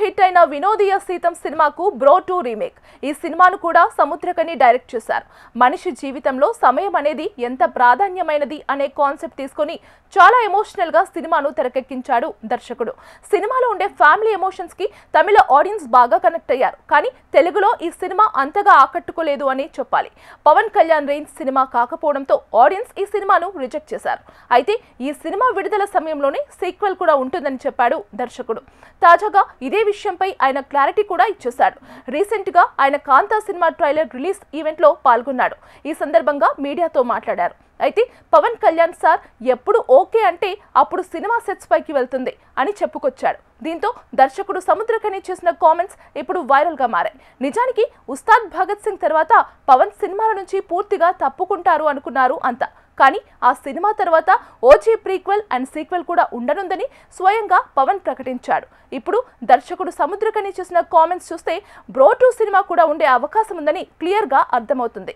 Hit అయిన వినోదీయ సీతం సినిమాకు bro 2 remake. ఈ సినిమాను కూడా సముద్రకని డైరెక్ట్ చేశారు. మనిషి జీవితంలో సమయం అనేది ఎంత ప్రాధాన్యమైనది అనే కాన్సెప్ట్ తీసుకొని చాలా ఎమోషనల్ గా సినిమాను తెరకెక్కించాడు దర్శకుడు. సినిమాలో ఉండే ఫ్యామిలీ ఎమోషన్స్ కి తమిళ ఆడియన్స్ బాగా కనెక్ట్ అయ్యారు. కానీ తెలుగులో ఈ సినిమా అంతగా ఆకట్టుకోలేదు అని చెప్పాలి. పవన్ కళ్యాణ్ రేంజ్ సినిమా కాకపోవడంతో ఆడియన్స్ ఈ సినిమాను రిజెక్ట్ చేశారు. అయితే ఈ సినిమా విడుదల సమయంలోనే సీక్వెల్ కూడా ఉంటుందని చెప్పాడు దర్శకుడు. తాజాగా ఇదే విషయంపై ఆయన క్లారిటీ కూడా ఇచ్చేశాడు. రీసెంట్ గా ఆయన కాంతా సినిమా ట్రైలర్ రిలీజ్ ఈవెంట్ లో పాల్గొన్నాడు. ఈ సందర్భంగా మీడియాతో మాట్లాడారు. అయితే పవన్ కళ్యాణ్ సార్ ఎప్పుడు ఓకే అంటే అప్పుడు సినిమా సెట్స్ పైకి వెళ్తుంది అని చెప్పుకొచ్చాడు. దీంతో దర్శకుడు సముద్రకని చేసిన కామెంట్స్ ఇప్పుడు వైరల్ గా మారాయి. నిజానికి ఉస్తాద్ భగత్ సింగ్ తర్వాత పవన్ సినిమాల నుంచి పూర్తిగా తప్పుకుంటారు అనుకున్నారు అంతా. కానీ ఆ సినిమా తర్వాత ఓజీ ప్రీక్వెల్ అండ్ సీక్వెల్ కూడా ఉండనుందని స్వయంగా పవన్ ప్రకటించాడు. ఇప్పుడు దర్శకుడు సముద్రకని చేసిన కామెంట్స్ చూస్తే బ్రో 2 సినిమా కూడా ఉండే అవకాశం ఉందని క్లియర్ గా అర్థమవుతుంది.